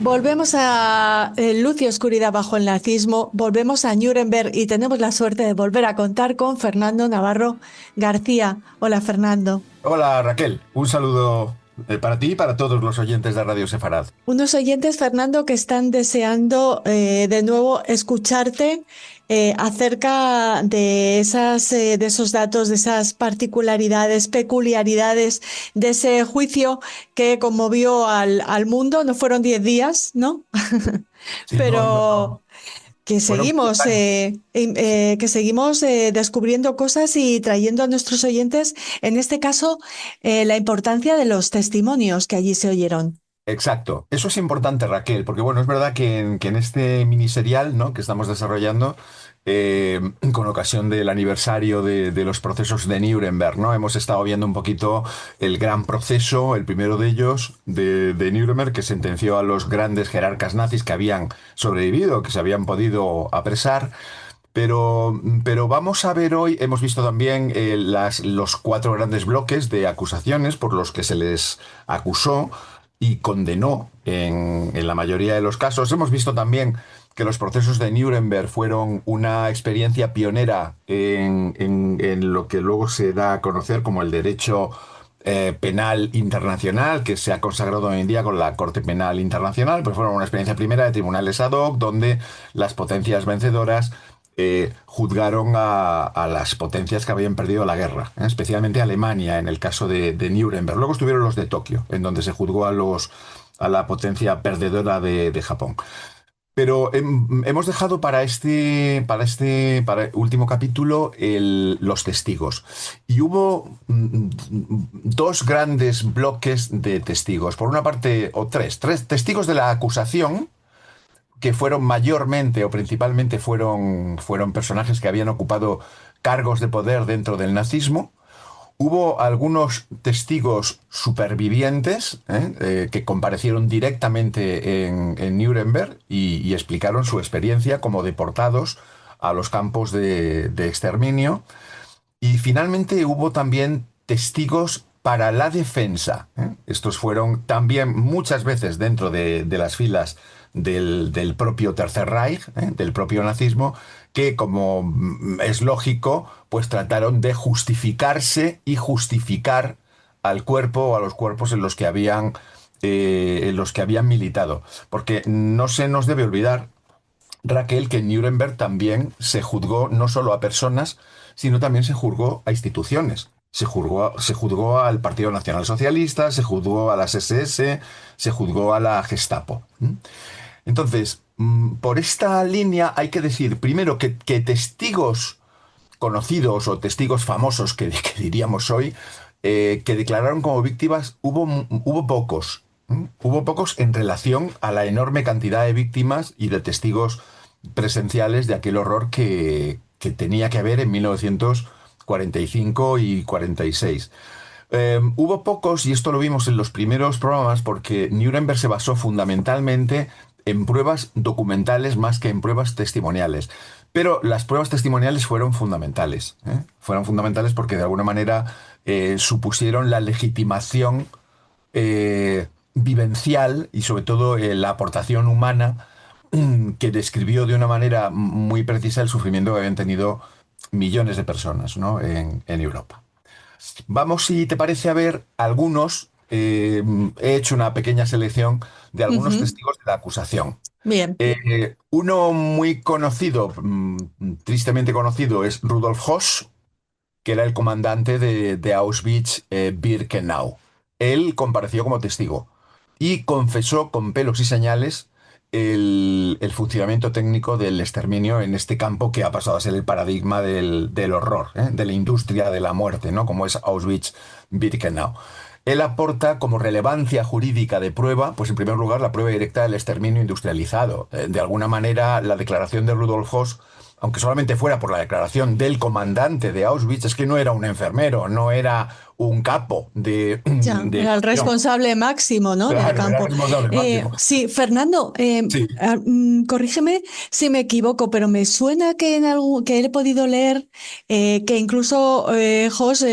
Volvemos a Luz y Oscuridad bajo el nazismo, volvemos a Nuremberg y tenemos la suerte de volver a contar con Fernando Navarro García. Hola, Fernando. Hola Raquel, un saludo para ti y para todos los oyentes de Radio Sefarad. Unos oyentes, Fernando, que están deseando de nuevo escucharte acerca de de esos datos, de esas particularidades, peculiaridades de ese juicio que conmovió al mundo. No fueron 10 días, ¿no? Sí, no, no, no. Pero Fueron muchos años. que seguimos descubriendo cosas y trayendo a nuestros oyentes, en este caso, la importancia de los testimonios que allí se oyeron. Exacto. Eso es importante, Raquel, porque bueno, es verdad que en este miniserial, ¿no?, que estamos desarrollando, con ocasión del aniversario de los procesos de Nuremberg, ¿no? Hemos estado viendo un poquito el gran proceso, el primero de ellos, de Nuremberg, que sentenció a los grandes jerarcas nazis que habían sobrevivido, que se habían podido apresar. Pero vamos a ver hoy, hemos visto también los cuatro grandes bloques de acusaciones por los que se les acusó y condenó en la mayoría de los casos. Hemos visto también que los procesos de Nuremberg fueron una experiencia pionera en lo que luego se da a conocer como el derecho penal internacional, que se ha consagrado hoy en día con la Corte Penal Internacional, pues fueron una experiencia primera de tribunales ad hoc, donde las potencias vencedoras juzgaron a las potencias que habían perdido la guerra, especialmente Alemania en el caso de Nuremberg. Luego estuvieron los de Tokio, en donde se juzgó a la potencia perdedora de Japón. Pero hemos dejado para último capítulo los testigos. Y hubo dos grandes bloques de testigos. Por una parte, o tres testigos de la acusación, que fueron mayormente o principalmente fueron personajes que habían ocupado cargos de poder dentro del nazismo. Hubo algunos testigos supervivientes, que comparecieron directamente en Nuremberg y explicaron su experiencia como deportados a los campos de exterminio. Y finalmente hubo también testigos para la defensa. Estos fueron también muchas veces dentro de las filas del propio Tercer Reich, del propio nazismo, que como es lógico, pues trataron de justificarse y justificar al cuerpo o a los cuerpos en los que habían militado. Porque no se nos debe olvidar, Raquel, que en Nuremberg también se juzgó no solo a personas, sino también se juzgó a instituciones. Se juzgó al Partido Nacional Socialista, se juzgó a las SS, se juzgó a la Gestapo. Entonces, por esta línea hay que decir, primero, que testigos conocidos o testigos famosos que diríamos hoy, que declararon como víctimas, hubo pocos. Hubo pocos en relación a la enorme cantidad de víctimas y de testigos presenciales de aquel horror que tenía que haber en 1945 y 46. Hubo pocos, y esto lo vimos en los primeros programas, porque Nuremberg se basó fundamentalmente en pruebas documentales más que en pruebas testimoniales. Pero las pruebas testimoniales fueron fundamentales, ¿eh? Fueron fundamentales porque de alguna manera supusieron la legitimación vivencial y sobre todo la aportación humana, que describió de una manera muy precisa el sufrimiento que habían tenido millones de personas, ¿no?, en Europa. Vamos, si te parece, a ver algunos. He hecho una pequeña selección de algunos Ujú. testigos de la acusación. Bien. Uno muy conocido, tristemente conocido, es Rudolf Höss, que era el comandante de Auschwitz-Birkenau. Él compareció como testigo y confesó con pelos y señales el funcionamiento técnico del exterminio en este campo que ha pasado a ser el paradigma del horror, de la industria de la muerte, ¿no?, como es Auschwitz-Birkenau. Él aporta como relevancia jurídica de prueba, pues en primer lugar, la prueba directa del exterminio industrializado. De alguna manera, la declaración de Rudolf Höss, aunque solamente fuera por la declaración del comandante de Auschwitz, es que no era un enfermero, no era un capo Ya, de era el gestión. responsable máximo, ¿no? Del Claro, era campo. responsable máximo. Sí, Fernando, Sí. corrígeme si me equivoco, pero me suena que que he podido leer que incluso Jos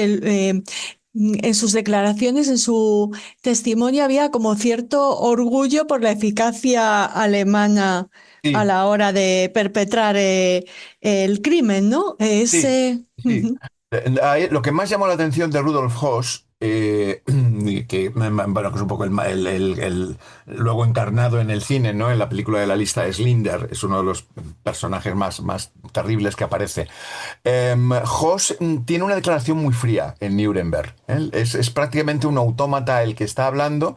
en sus declaraciones, en su testimonio, había como cierto orgullo por la eficacia alemana a Sí, la hora de perpetrar el crimen, ¿no? sí, sí. Ujú. Lo que más llamó la atención de Rudolf Hoss, bueno, que es un poco luego encarnado en el cine, ¿no? En la película de la lista de Schindler, es uno de los personajes más terribles que aparece. Hoss tiene una declaración muy fría en Nuremberg. ¿Eh? Es prácticamente un autómata el que está hablando.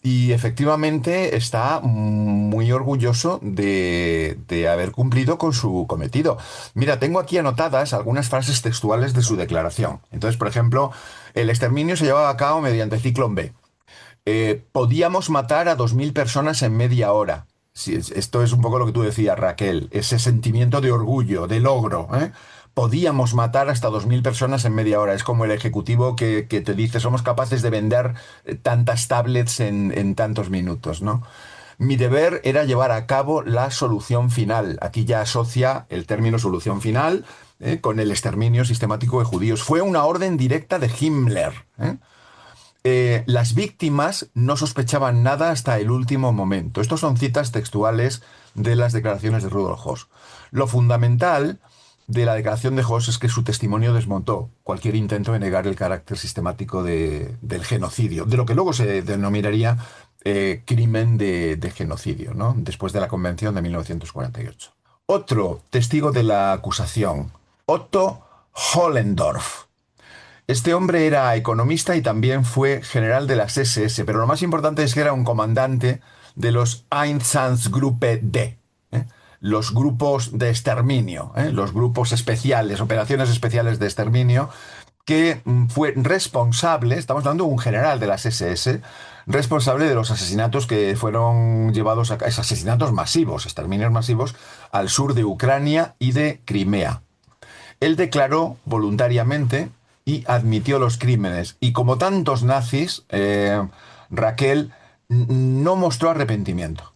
Y efectivamente está muy orgulloso de haber cumplido con su cometido. Mira, tengo aquí anotadas algunas frases textuales de su declaración. Entonces, por ejemplo, el exterminio se llevaba a cabo mediante Ciclón B. Podíamos matar a 2.000 personas en media hora. Sí, esto es un poco lo que tú decías, Raquel, ese sentimiento de orgullo, de logro, ¿eh? Podíamos matar hasta 2.000 personas en media hora. Es como el ejecutivo que te dice, somos capaces de vender tantas tablets en tantos minutos, ¿no? Mi deber era llevar a cabo la solución final. Aquí ya asocia el término solución final, con el exterminio sistemático de judíos. Fue una orden directa de Himmler, ¿eh? Las víctimas no sospechaban nada hasta el último momento. Estos son citas textuales de las declaraciones de Rudolf Hoss. Lo fundamental de la declaración de Hoss es que su testimonio desmontó cualquier intento de negar el carácter sistemático del genocidio, de lo que luego se denominaría crimen de genocidio, ¿no? Después de la Convención de 1948. Otro testigo de la acusación, Otto Hollendorf. Este hombre era economista y también fue general de las SS, pero lo más importante es que era un comandante de los Einsatzgruppe D, ¿eh? Los grupos de exterminio, ¿eh? Los grupos especiales, operaciones especiales de exterminio, que fue responsable, estamos hablando de un general de las SS, responsable de los asesinatos que fueron llevados a cabo, asesinatos masivos, exterminios masivos, al sur de Ucrania y de Crimea. Él declaró voluntariamente y admitió los crímenes. Y como tantos nazis, Raquel no mostró arrepentimiento.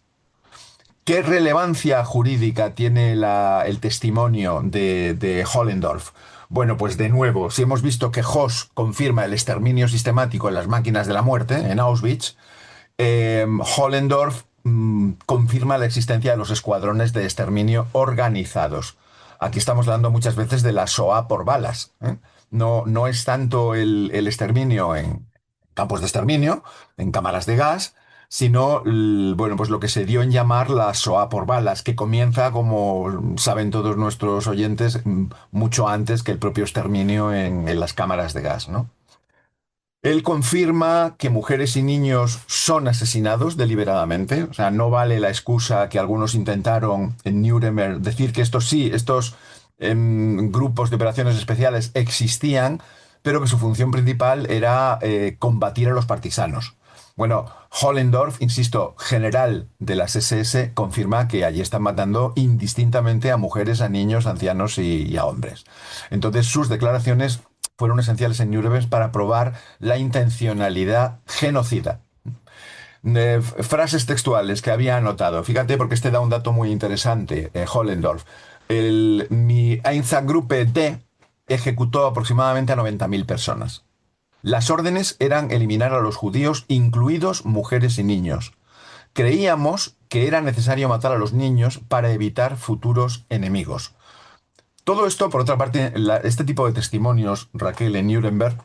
¿Qué relevancia jurídica tiene el testimonio de Hollendorf? Bueno, pues de nuevo, si hemos visto que Hoss confirma el exterminio sistemático en las máquinas de la muerte, en Auschwitz, Hollendorf confirma la existencia de los escuadrones de exterminio organizados. Aquí estamos hablando muchas veces de la SOA por balas, ¿eh? No es tanto el exterminio en campos de exterminio, en cámaras de gas, sino, bueno, pues lo que se dio en llamar la SOA por balas, que comienza, como saben todos nuestros oyentes, mucho antes que el propio exterminio en las cámaras de gas, ¿no? Él confirma que mujeres y niños son asesinados deliberadamente. O sea, no vale la excusa que algunos intentaron en Nuremberg decir que estos grupos de operaciones especiales existían, pero que su función principal era combatir a los partisanos. Bueno, Hollendorf, insisto, general de las SS, confirma que allí están matando indistintamente a mujeres, a niños, a ancianos y a hombres. Entonces, sus declaraciones fueron esenciales en Nuremberg para probar la intencionalidad genocida. Frases textuales que había anotado. Fíjate, porque este da un dato muy interesante, Hollendorf. Mi Einsatzgruppe D ejecutó aproximadamente a 90.000 personas. Las órdenes eran eliminar a los judíos, incluidos mujeres y niños. Creíamos que era necesario matar a los niños para evitar futuros enemigos. Todo esto, por otra parte, este tipo de testimonios, Raquel, en Nuremberg,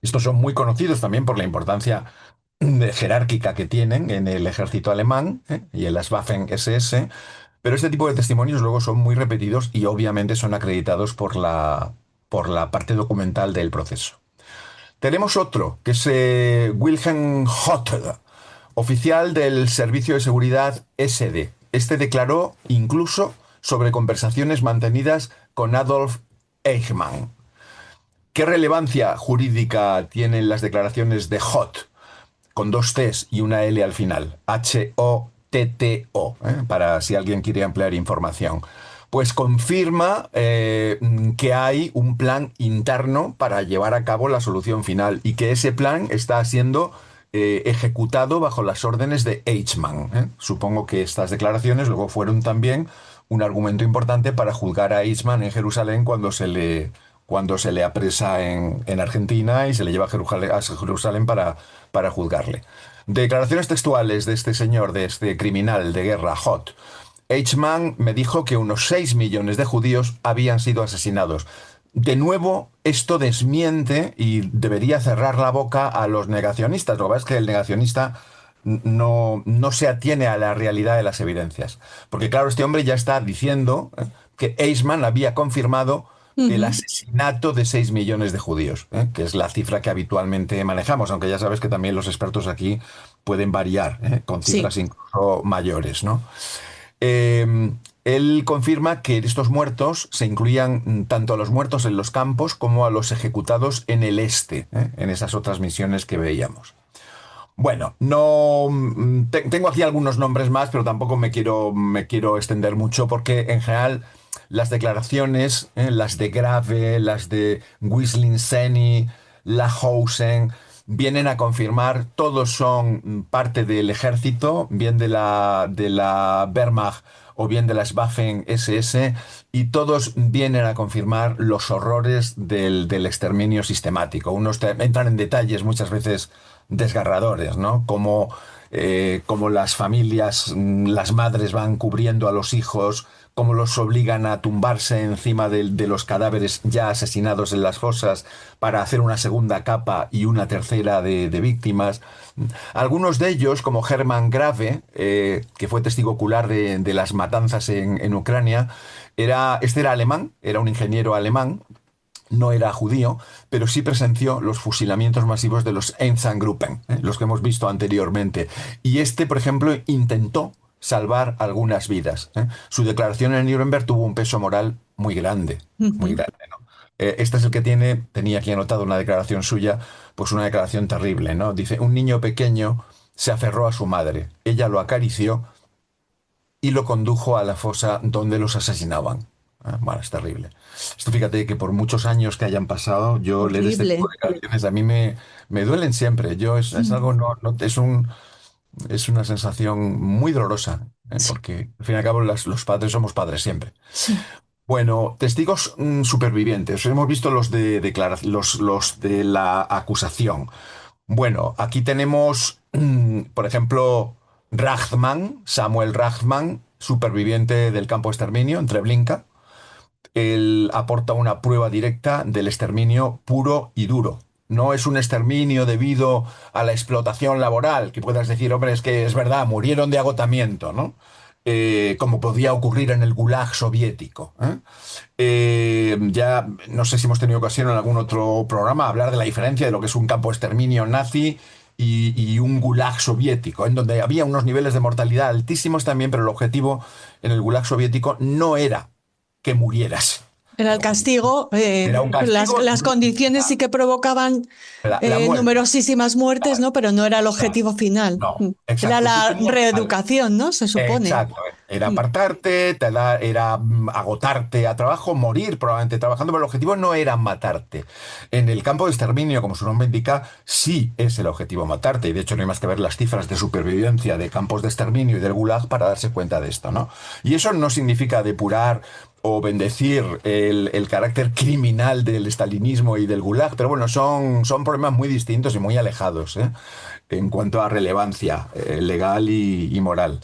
estos son muy conocidos también por la importancia jerárquica que tienen en el ejército alemán, y en las Waffen-SS, pero este tipo de testimonios luego son muy repetidos y obviamente son acreditados por la parte documental del proceso. Tenemos otro, que es Wilhelm Hotter, oficial del Servicio de Seguridad SD. Este declaró incluso sobre conversaciones mantenidas con Adolf Eichmann. ¿Qué relevancia jurídica tienen las declaraciones de Hott, con dos T's y una L al final? H-O-T-T-O, para si alguien quiere ampliar información. Pues confirma que hay un plan interno para llevar a cabo la solución final y que ese plan está siendo ejecutado bajo las órdenes de Eichmann. Supongo que estas declaraciones luego fueron también un argumento importante para juzgar a Eichmann en Jerusalén cuando se le apresa en Argentina y se le lleva a Jerusalén para juzgarle. Declaraciones textuales de este señor, de este criminal de guerra, Hot. Eichmann me dijo que unos 6 millones de judíos habían sido asesinados. De nuevo, esto desmiente y debería cerrar la boca a los negacionistas. Lo que pasa es que el negacionista no se atiene a la realidad de las evidencias. Porque claro, este hombre ya está diciendo que Eichmann había confirmado el Ujú. asesinato de 6 millones de judíos, que es la cifra que habitualmente manejamos, aunque ya sabes que también los expertos aquí pueden variar, con Sí. cifras incluso mayores, ¿no? Eh, Él confirma que estos muertos se incluían tanto a los muertos en los campos como a los ejecutados en el este, en esas otras misiones que veíamos. Bueno, no tengo aquí algunos nombres más, pero tampoco me quiero extender mucho porque en general las declaraciones, las de Grave, las de Wisling-Seni, Lahousen, vienen a confirmar, todos son parte del ejército, bien de la Wehrmacht o bien de las Waffen-SS, y todos vienen a confirmar los horrores del exterminio sistemático. Unos entran en detalles muchas veces desgarradores, ¿no? Como las familias, las madres van cubriendo a los hijos, cómo los obligan a tumbarse encima de los cadáveres ya asesinados en las fosas para hacer una segunda capa y una tercera de víctimas. Algunos de ellos, como Hermann Grave, que fue testigo ocular de las matanzas en Ucrania, este era alemán, era un ingeniero alemán, no era judío, pero sí presenció los fusilamientos masivos de los Einsatzgruppen, los que hemos visto anteriormente. Y este, por ejemplo, intentó salvar algunas vidas. Su declaración en Nuremberg tuvo un peso moral muy Ujú. grande, ¿no? Este es el que tenía aquí anotado una declaración suya, pues una declaración terrible, ¿no? Dice, un niño pequeño se aferró a su madre, ella lo acarició y lo condujo a la fosa donde los asesinaban. Bueno, es terrible. Esto fíjate que por muchos años que hayan pasado, yo leer este tipo Horrible. de declaraciones a mí me duelen siempre. Es Mm. algo, es una sensación muy dolorosa, Sí, porque al fin y al cabo los padres somos padres siempre. sí. Bueno, testigos supervivientes. Hemos visto los de la acusación. Bueno, aquí tenemos, por ejemplo, Rachman, Samuel Rachman, superviviente del campo de exterminio en Treblinka. Él aporta una prueba directa del exterminio puro y duro. No es un exterminio debido a la explotación laboral, que puedas decir, hombre, es que es verdad, murieron de agotamiento, ¿no? Como podía ocurrir en el Gulag soviético. Ya no sé si hemos tenido ocasión en algún otro programa hablar de la diferencia de lo que es un campo de exterminio nazi y un gulag soviético, en donde había unos niveles de mortalidad altísimos también, pero el objetivo en el gulag soviético no era que murieras. Era El el objetivo castigo. era un Las, castigo, las condiciones sí que provocaban la muerte. numerosísimas muertes, ¿no? Pero no era el Claro. objetivo final. No, Era exacto. Tú la tenías, reeducación, ¿no? Se supone. exacto. Era Mm. apartarte, era agotarte a trabajo, morir probablemente trabajando, pero el objetivo no era matarte. En el campo de exterminio, como su nombre indica, sí es el objetivo matarte. Y de hecho no hay más que ver las cifras de supervivencia de campos de exterminio y del Gulag para darse cuenta de esto, ¿no? Y eso no significa depurar o bendecir el carácter criminal del estalinismo y del Gulag, pero bueno, son problemas muy distintos y muy alejados, en cuanto a relevancia legal y moral.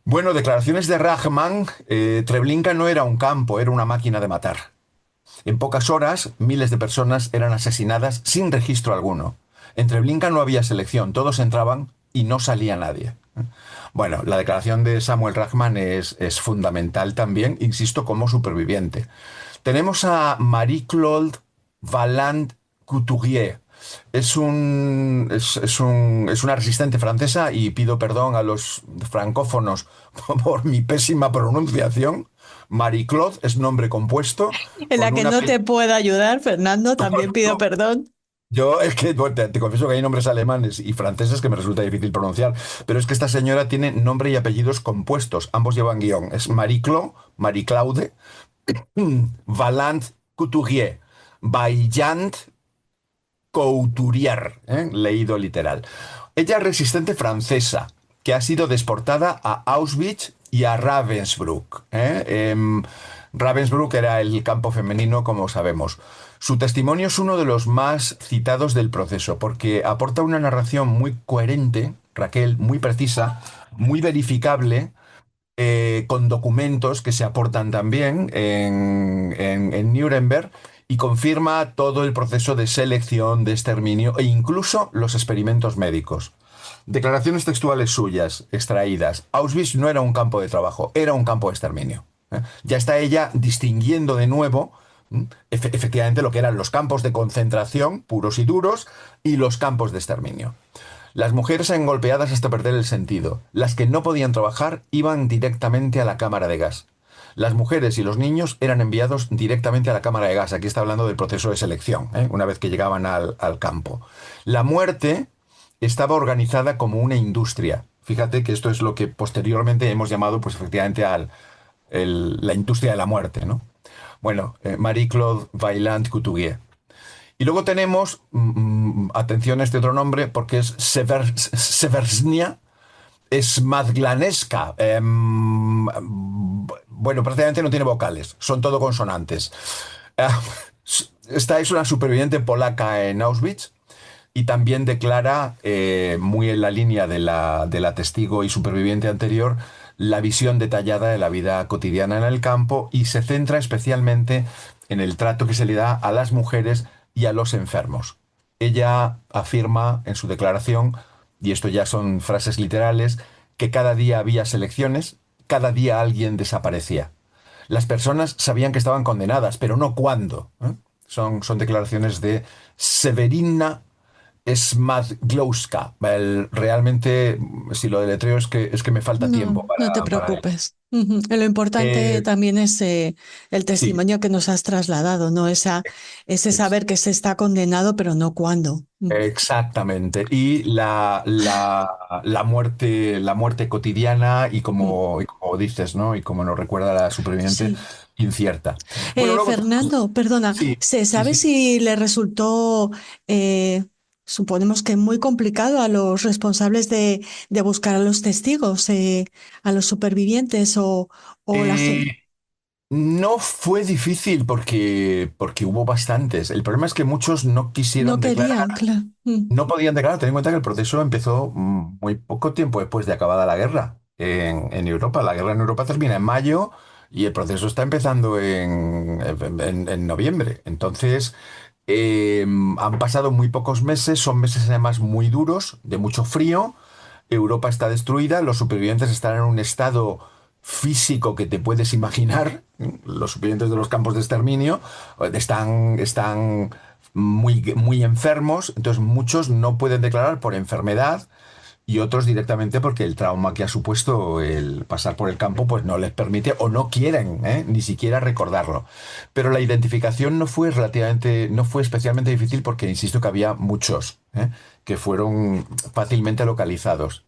Bueno, declaraciones de Rachman. Treblinka no era un campo, era una máquina de matar. En pocas horas, miles de personas eran asesinadas sin registro alguno. En Treblinka no había selección, todos entraban y no salía nadie. Bueno, la declaración de Samuel Rachman es fundamental también, insisto, como superviviente. Tenemos a Marie-Claude Valland Couturier. Es una resistente francesa y pido perdón a los francófonos por mi pésima pronunciación. Marie-Claude es nombre compuesto En la con que una... no te puedo ayudar, Fernando, también pido perdón. Yo es que bueno, te confieso que hay nombres alemanes y franceses que me resulta difícil pronunciar, pero es que esta señora tiene nombre y apellidos compuestos, ambos llevan guión. Es Marie-Claude Valland Couturier, Vaillant Couturier, leído literal. Ella es resistente francesa que ha sido deportada a Auschwitz y a Ravensbrück. Ravensbrück era el campo femenino, como sabemos. Su testimonio es uno de los más citados del proceso, porque aporta una narración muy coherente, Raquel, muy precisa, muy verificable, con documentos que se aportan también en Nuremberg y confirma todo el proceso de selección, de exterminio e incluso los experimentos médicos. Declaraciones textuales suyas, extraídas. Auschwitz no era un campo de trabajo, era un campo de exterminio. Ya está ella distinguiendo de nuevo, efectivamente, lo que eran los campos de concentración, puros y duros, y los campos de exterminio. Las mujeres eran golpeadas hasta perder el sentido. Las que no podían trabajar iban directamente a la cámara de gas. Las mujeres y los niños eran enviados directamente a la cámara de gas. Aquí está hablando del proceso de selección, una vez que llegaban al campo. La muerte estaba organizada como una industria. Fíjate que esto es lo que posteriormente hemos llamado, pues efectivamente, la industria de la muerte, ¿no? Bueno, Marie-Claude Vaillant-Couturier. Y luego tenemos, atención a este otro nombre, porque es Seversnia Smadlaneska. Bueno, prácticamente no tiene vocales, son todo consonantes. Eh, Esta es una superviviente polaca en Auschwitz y también declara, muy en la línea de la testigo y superviviente anterior, la visión detallada de la vida cotidiana en el campo y se centra especialmente en el trato que se le da a las mujeres y a los enfermos. Ella afirma en su declaración, y esto ya son frases literales, que cada día había selecciones, cada día alguien desaparecía. Las personas sabían que estaban condenadas, pero no cuándo. Son declaraciones de Severina Smadglowska. Realmente, si lo deletreo es que me falta tiempo No, no te para él. preocupes. Ujú. Lo importante Eh, también es el sí, testimonio que nos has trasladado, ¿no? Ese ex- saber que se está condenado, pero no cuándo. exactamente. Y la muerte cotidiana y como dices, ¿no? Y como nos recuerda la superviviente, Sí. incierta. Bueno, luego Fernando, perdona, sí, ¿se sí, sabe sí. si le resultó, suponemos que muy complicado a los responsables de buscar a los testigos, a los supervivientes o la Eh, gente? no fue difícil porque hubo bastantes. El problema es que muchos no No quisieron declarar. querían, claro. No podían declarar. Ten en cuenta que el proceso empezó muy poco tiempo después de acabada la guerra en Europa. La guerra en Europa termina en mayo y el proceso está empezando en noviembre. Entonces, han pasado muy pocos meses, son meses además muy duros, de mucho frío. Europa está destruida, los supervivientes están en un estado físico que te puedes imaginar. Los supervivientes de los campos de exterminio están muy, muy enfermos, entonces muchos no pueden declarar por enfermedad y otros directamente porque el trauma que ha supuesto el pasar por el campo pues no les permite o no quieren, ni siquiera recordarlo. Pero la identificación no fue especialmente difícil porque insisto que había muchos, que fueron fácilmente localizados.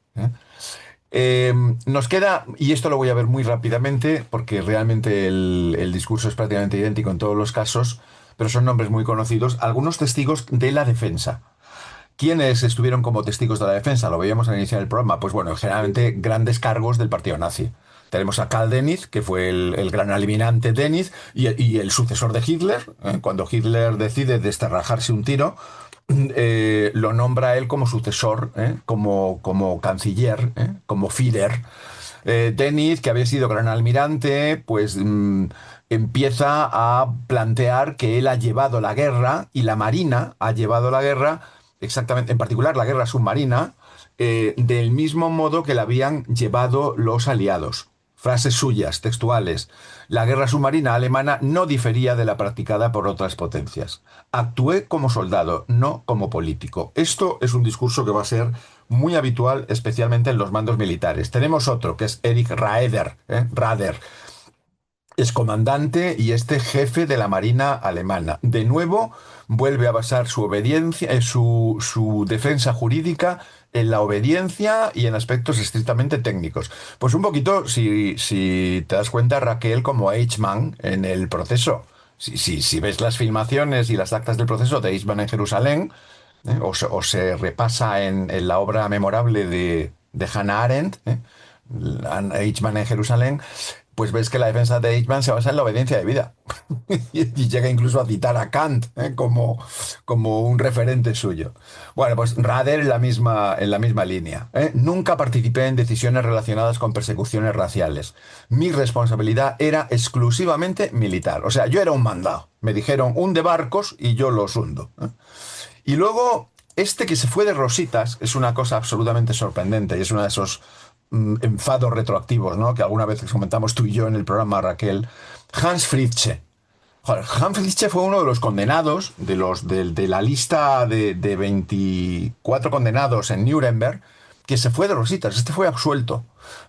Eh, Nos queda, y esto lo voy a ver muy rápidamente, porque realmente el discurso es prácticamente idéntico en todos los casos, pero son nombres muy conocidos, algunos testigos de la defensa. ¿Quiénes estuvieron como testigos de la defensa? Lo veíamos al iniciar el programa. Pues bueno, generalmente grandes cargos del partido nazi. Tenemos a Karl Dönitz, que fue el gran almirante Dönitz y el sucesor de Hitler. Cuando Hitler decide desterrajarse un tiro, lo nombra él como sucesor, como canciller, como Führer. Dönitz, que había sido gran almirante, pues empieza a plantear que él ha llevado la guerra y la Marina ha llevado la guerra, exactamente, en particular la guerra submarina, del mismo modo que la habían llevado los aliados. Frases suyas, textuales. La guerra submarina alemana no difería de la practicada por otras potencias. Actué como soldado, no como político. Esto es un discurso que va a ser muy habitual, especialmente en los mandos militares. Tenemos otro, que es Erich Raeder, Rader, es comandante y este jefe de la Marina alemana. De nuevo, vuelve a basar su obediencia, su defensa jurídica en la obediencia y en aspectos estrictamente técnicos. Pues un poquito, si te das cuenta, Raquel, como Eichmann en el proceso. Si ves las filmaciones y las actas del proceso de Eichmann en Jerusalén, o se repasa en la obra memorable de Hannah Arendt, Eichmann en Jerusalén, pues ves que la defensa de Eichmann se basa en la obediencia de vida. Y llega incluso a citar a Kant, como un referente suyo. Bueno, pues Rader en la misma línea. Nunca participé en decisiones relacionadas con persecuciones raciales. Mi responsabilidad era exclusivamente militar. O sea, yo era un mandado. Me dijeron, hunde barcos y yo los hundo. Y luego, este que se fue de rositas es una cosa absolutamente sorprendente y es uno de esos enfados retroactivos, ¿no? Que alguna vez comentamos tú y yo en el programa, Raquel. Hans Fritzsche. Joder, Hans Fritzsche fue uno de los condenados, de la lista de 24 condenados en Nuremberg, que se fue de rositas. Este fue absuelto.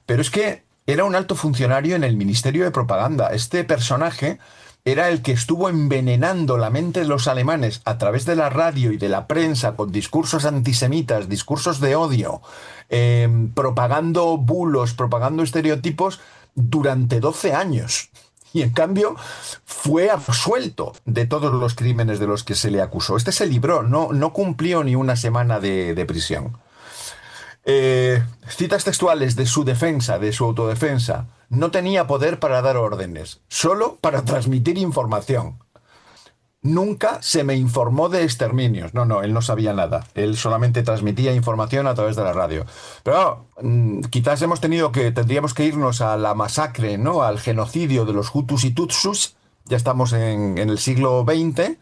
Pero es que era un alto funcionario en el Ministerio de Propaganda. Este personaje era el que estuvo envenenando la mente de los alemanes a través de la radio y de la prensa con discursos antisemitas, discursos de odio, propagando bulos, propagando estereotipos durante 12 años. Y en cambio fue absuelto de todos los crímenes de los que se le acusó. Este se libró, no cumplió ni una semana de prisión. Citas textuales de su defensa, de su autodefensa. No tenía poder para dar órdenes, solo para transmitir información. Nunca se me informó de exterminios. No, él no sabía nada. Él solamente transmitía información a través de la radio. Pero quizás tendríamos que irnos a la masacre, ¿no? Al genocidio de los Hutus y Tutsis. Ya estamos en el siglo XX,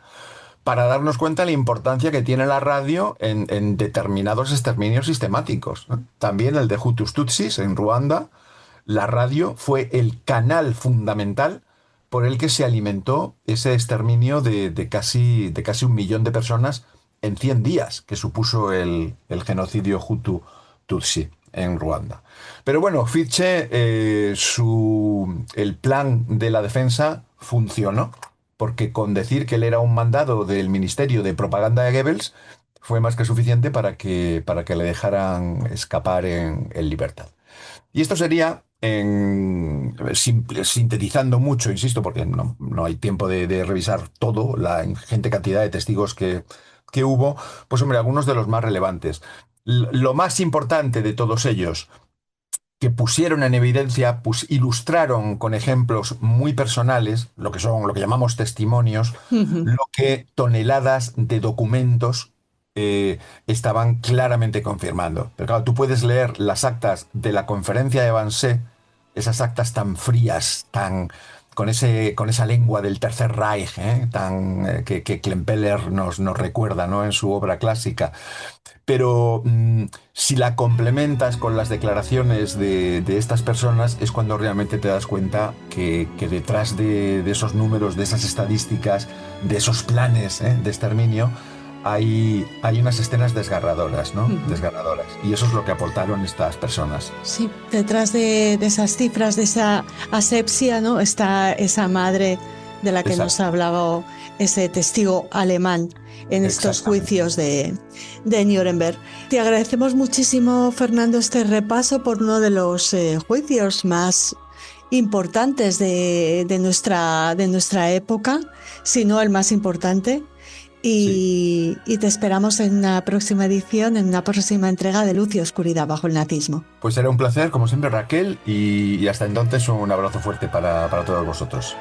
para darnos cuenta de la importancia que tiene la radio en determinados exterminios sistemáticos, ¿no? También el de Hutus Tutsis en Ruanda, la radio fue el canal fundamental por el que se alimentó ese exterminio de casi 1 millón de personas en 100 días, que supuso el genocidio Hutu-Tutsi en Ruanda. Pero bueno, Fritzsche, el plan de la defensa funcionó, porque con decir que él era un mandado del Ministerio de Propaganda de Goebbels fue más que suficiente para que le dejaran escapar en libertad. Y esto sería, sintetizando mucho, insisto, porque no hay tiempo de revisar todo, la ingente cantidad de testigos que hubo, pues hombre, algunos de los más relevantes. Lo más importante de todos ellos, que pusieron en evidencia, pues ilustraron con ejemplos muy personales, lo que llamamos testimonios, Ujú. lo que toneladas de documentos estaban claramente confirmando. Pero claro, tú puedes leer las actas de la conferencia de Wannsee, esas actas tan frías, con esa lengua del Tercer Reich, que Klempeller nos recuerda, ¿no? En su obra clásica. Pero si la complementas con las declaraciones de estas personas, es cuando realmente te das cuenta que detrás de esos números, de esas estadísticas, de esos planes, de exterminio, hay unas escenas desgarradoras, ¿no? Ujú. Desgarradoras. Y eso es lo que aportaron estas personas. Sí, detrás de esas cifras, de esa asepsia, ¿no? Está esa madre de la que nos Exacto, hablaba ese testigo alemán en estos exactamente. juicios de Nuremberg. Te agradecemos muchísimo, Fernando, este repaso por uno de los juicios más importantes de nuestra época, si no el más importante. Sí. Y te esperamos en una próxima edición, en una próxima entrega de Luz y Oscuridad bajo el nazismo. Pues será un placer, como siempre, Raquel, y hasta entonces un abrazo fuerte para todos vosotros.